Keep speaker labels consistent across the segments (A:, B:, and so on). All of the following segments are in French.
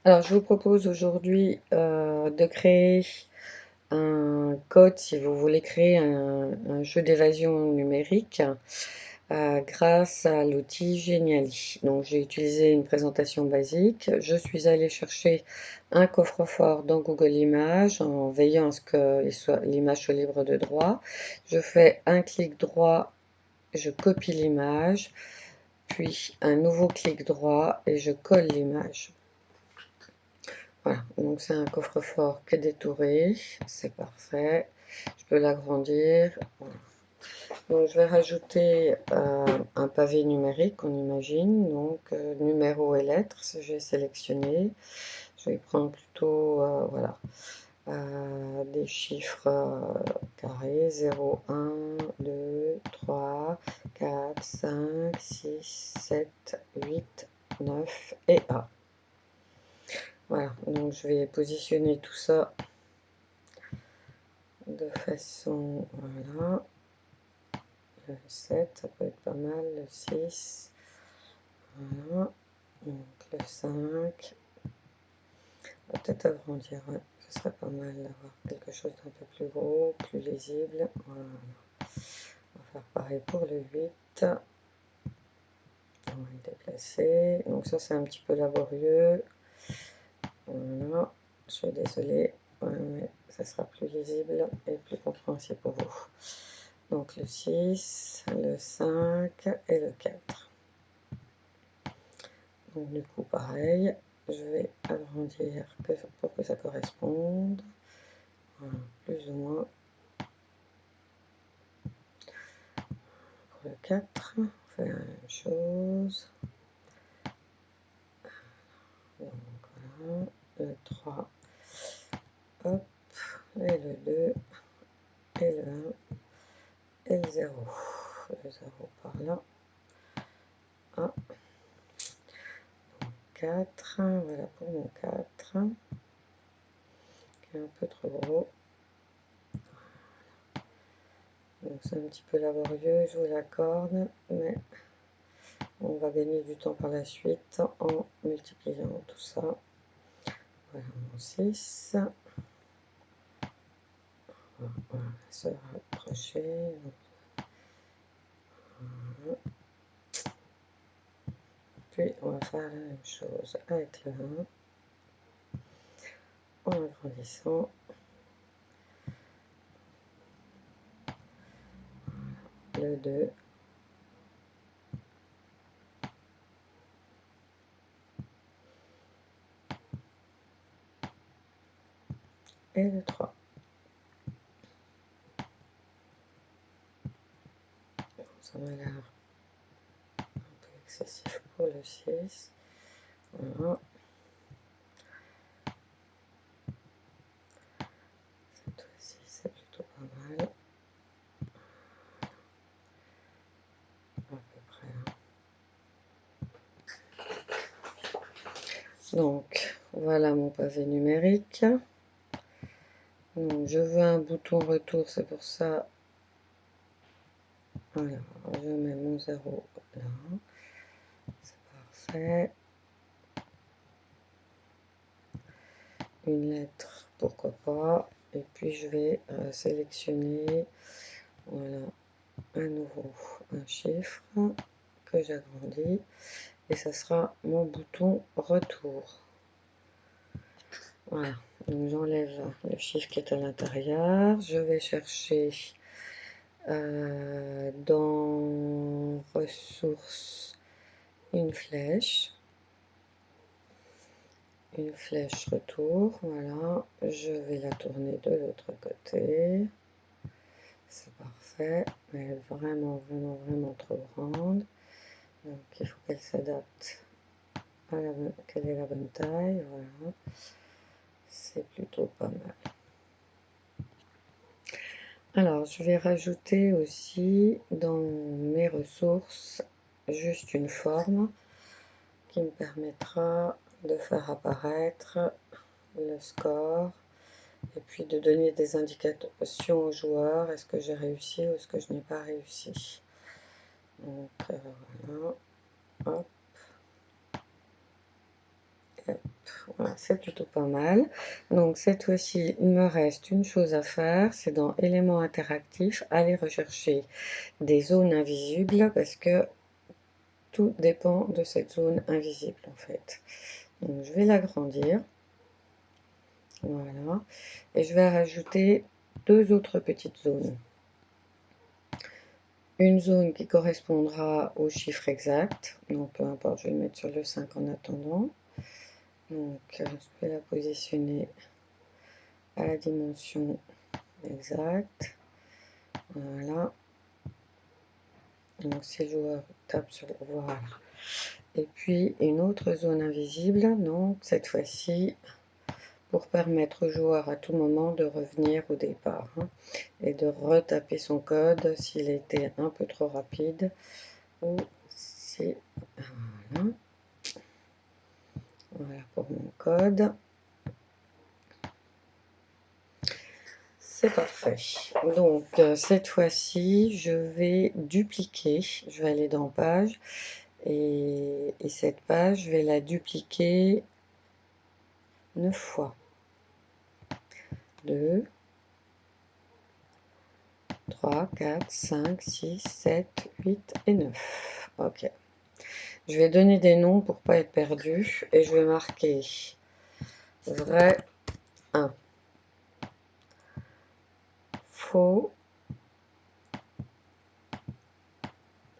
A: Alors, je vous propose aujourd'hui de créer un code si vous voulez créer un jeu d'évasion numérique grâce à l'outil Geniali. Donc, j'ai utilisé une présentation basique. Je suis allée chercher un coffre-fort dans Google Images en veillant à ce que l'image soit libre de droit. Je fais un clic droit, je copie l'image, puis un nouveau clic droit et je colle l'image. Voilà, donc c'est un coffre-fort qui est détouré, c'est parfait. Je peux l'agrandir. Voilà. Donc je vais rajouter un pavé numérique, on imagine. Donc numéro et lettres, j'ai sélectionné. Je vais prendre plutôt voilà, des chiffres carrés 0, 1, 2, 3, 4, 5, 6, 7, 8, 9 et A. Voilà, donc je vais positionner tout ça de façon, voilà, le 7, ça peut être pas mal, le 6, voilà, donc le 5, on va peut-être agrandir, ouais, ce serait pas mal d'avoir quelque chose d'un peu plus gros, plus lisible, voilà, on va faire pareil pour le 8, on va le déplacer, donc ça c'est un petit peu laborieux, voilà, je suis désolée, ouais, mais ça sera plus lisible et plus compréhensible pour vous. Donc le 6, le 5 et le 4. Donc du coup pareil, je vais agrandir pour que ça corresponde. Voilà, plus ou moins. Pour le 4, on fait la même chose. Donc voilà, le 3, hop, et le 2, et le 1, et le 0. Le 0 par là. Ah. 4, voilà pour mon 4, qui est un peu trop gros. Donc c'est un petit peu laborieux, je vous l'accorde, mais on va gagner du temps par la suite en multipliant tout ça. Voilà mon 6. On va se rapprocher. Voilà. Puis on va faire la même chose avec le 1 en agrandissant. Le 2. Et le 3. Ça m'a l'air un peu excessif pour le 6. Voilà. Cette fois-ci, c'est plutôt pas mal. À peu près. Donc, voilà mon pavé numérique. Donc, je veux un bouton retour, c'est pour ça. Voilà, je mets mon 0 là. C'est parfait. Une lettre, pourquoi pas. Et puis, je vais sélectionner, voilà, à nouveau un chiffre que j'agrandis. Et ça sera mon bouton retour. Voilà, donc j'enlève le chiffre qui est à l'intérieur. Je vais chercher dans ressources une flèche retour. Voilà, je vais la tourner de l'autre côté. C'est parfait, mais elle est vraiment trop grande. Donc il faut qu'elle s'adapte à quelle est la bonne taille. Voilà, c'est plutôt pas mal. Alors, je vais rajouter aussi dans mes ressources juste une forme qui me permettra de faire apparaître le score et puis de donner des indications aux joueurs. Est-ce que j'ai réussi ou est-ce que je n'ai pas réussi? Donc, voilà. Hop. Voilà, c'est plutôt pas mal. Donc cette fois-ci, il me reste une chose à faire, c'est dans éléments interactifs, aller rechercher des zones invisibles parce que tout dépend de cette zone invisible en fait. Donc je vais l'agrandir. Voilà. Et je vais rajouter deux autres petites zones. Une zone qui correspondra au chiffre exact. Donc peu importe, je vais le mettre sur le 5 en attendant. Donc je vais la positionner à la dimension exacte. Voilà. Donc si le joueur tape sur le voilà. Et puis une autre zone invisible, donc cette fois-ci pour permettre au joueur à tout moment de revenir au départ et de retaper son code s'il était un peu trop rapide ou si voilà. Voilà pour mon code. C'est parfait. Donc cette fois-ci, je vais dupliquer. Je vais aller dans page et cette page, je vais la dupliquer 9 fois. 2, 3, 4, 5, 6, 7, 8 et 9. Ok. Je vais donner des noms pour pas être perdu et je vais marquer vrai 1, faux.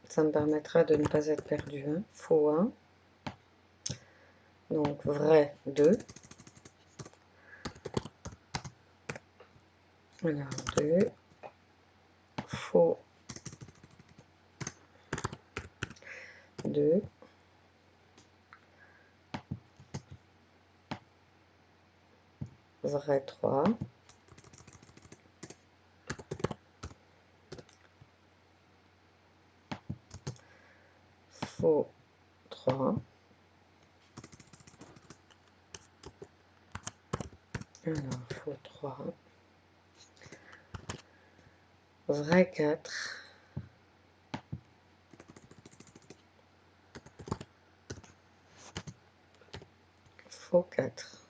A: Ça me permettra de ne pas être perdu. Faux 1. Donc vrai 2. Alors 2. Faux 2. Vrai 3. Faux 3. Alors faux 3. Vrai 4. Faux 4.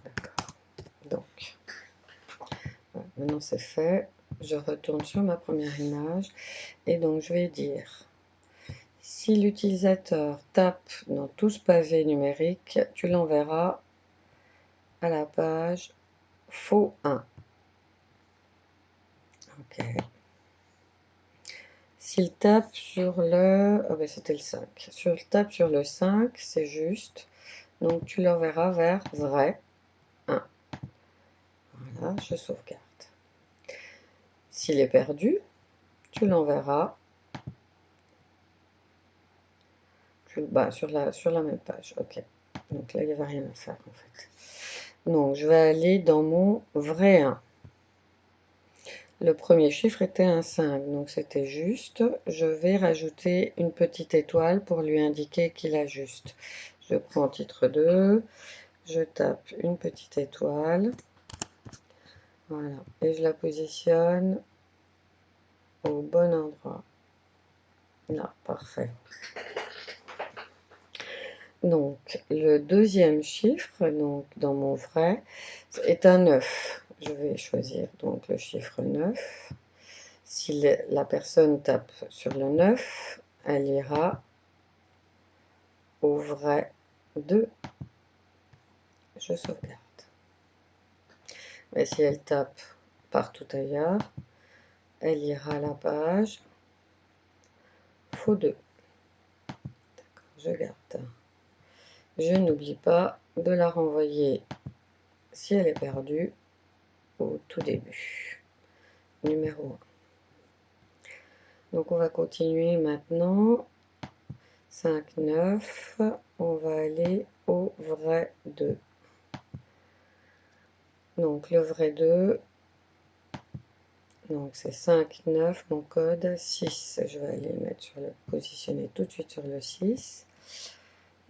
A: D'accord. Donc, voilà, maintenant c'est fait. Je retourne sur ma première image et donc je vais dire si l'utilisateur tape dans tout ce pavé numérique, tu l'enverras à la page faux 1. Ok. S'il tape sur le... Ah ben c'était le 5. S'il tape sur le 5, c'est juste. Donc tu l'enverras vers vrai 1. Voilà, je sauvegarde. S'il est perdu, tu l'enverras sur la même page. Ok. Donc là, il n'y avait rien à faire en fait. Donc je vais aller dans mon vrai 1. Le premier chiffre était un 5, donc c'était juste. Je vais rajouter une petite étoile pour lui indiquer qu'il ajuste. Je prends titre 2, je tape une petite étoile. Voilà, et je la positionne au bon endroit. Là, parfait. Donc, le deuxième chiffre, donc dans mon vrai, est un 9. Je vais choisir donc le chiffre 9. Si la personne tape sur le 9, elle ira au vrai 2. Je sauvegarde. Mais si elle tape partout ailleurs, elle ira à la page faux 2. D'accord, je garde. Je n'oublie pas de la renvoyer si elle est perdue au tout début. Numéro 1. Donc on va continuer maintenant. 5, 9. On va aller au vrai 2. Donc le vrai 2. Donc c'est 5, 9. Mon code 6. Je vais aller positionner tout de suite sur le 6.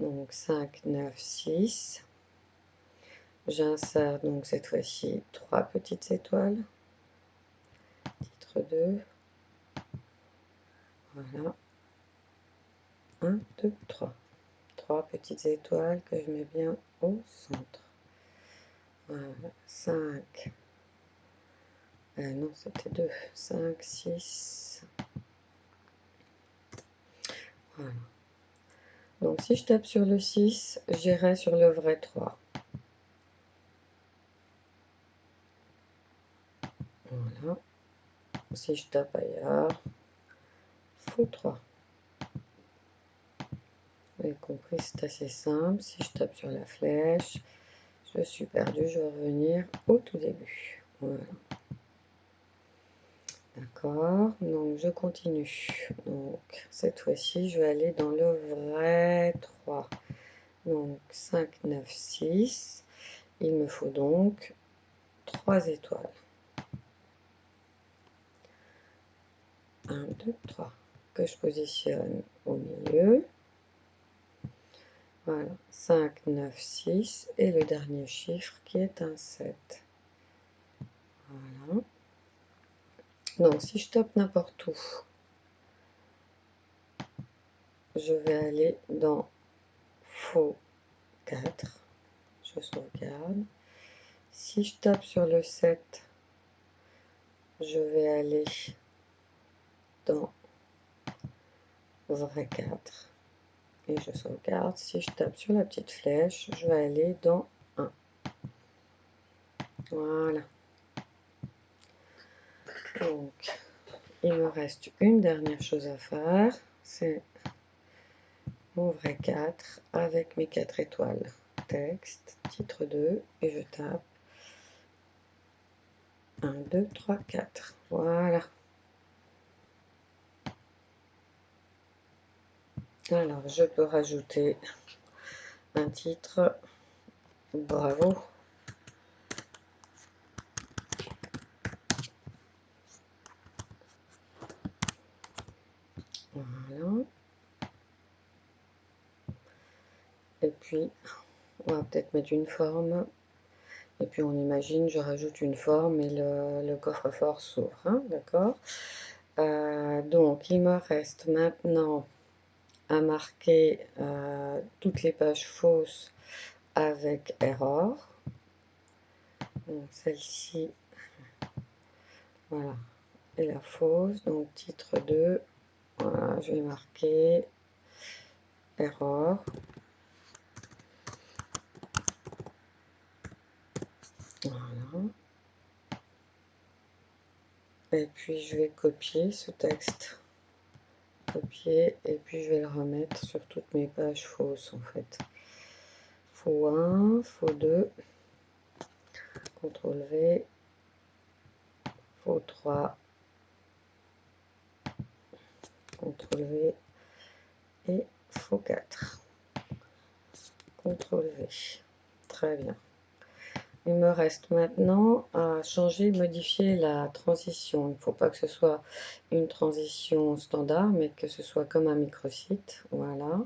A: Donc 5, 9, 6. J'insère donc cette fois-ci 3 petites étoiles. Titre 2. Voilà. 1, 2, 3. 3 petites étoiles que je mets bien au centre. Voilà, 5. Non, c'était 2. 5, 6. Voilà. Donc, si je tape sur le 6, j'irai sur le vrai 3. Voilà. Si je tape ailleurs, faux 3. Vous avez compris, c'est assez simple. Si je tape sur la flèche, je suis perdu, je vais revenir au tout début. Voilà. D'accord, donc je continue. Donc cette fois-ci, je vais aller dans le vrai 3. Donc 5, 9, 6. Il me faut donc 3 étoiles. 1, 2, 3. Que je positionne au milieu. Voilà, 5, 9, 6. Et le dernier chiffre qui est un 7. Voilà. Donc si je tape n'importe où, je vais aller dans faux 4. Je sauvegarde. Si je tape sur le 7, je vais aller dans vrai 4 et je sauvegarde. Si je tape sur la petite flèche, je vais aller dans 1. Voilà. Donc, il me reste une dernière chose à faire, c'est mon vrai 4 avec mes 4 étoiles. Texte, titre 2, et je tape 1, 2, 3, 4. Voilà. Alors, je peux rajouter un titre. Bravo. Voilà. Et puis, on va peut-être mettre une forme. Et puis, on imagine, je rajoute une forme et le coffre-fort s'ouvre. Hein, d'accord. Donc, il me reste maintenant à marquer toutes les pages fausses avec error. Donc, celle-ci, voilà, est la fausse. Donc, titre 2, voilà, je vais marquer error. Voilà. Et puis, je vais copier ce texte. Copier, et puis je vais le remettre sur toutes mes pages fausses, en fait. Faux 1, faux 2, CTRL V, faux 3, CTRL V, et faux 4. CTRL V. Très bien. Il me reste maintenant à changer, modifier la transition. Il ne faut pas que ce soit une transition standard, mais que ce soit comme un microsite. Voilà.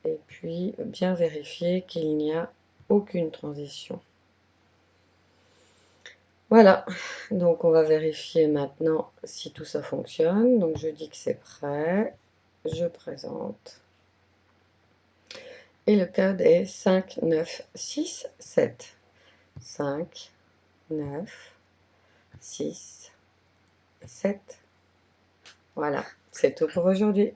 A: Et puis, bien vérifier qu'il n'y a aucune transition. Voilà, donc on va vérifier maintenant si tout ça fonctionne. Donc je dis que c'est prêt, je présente. Et le code est 5, 9, 6, 7. 5, 9, 6, 7. Voilà, c'est tout pour aujourd'hui.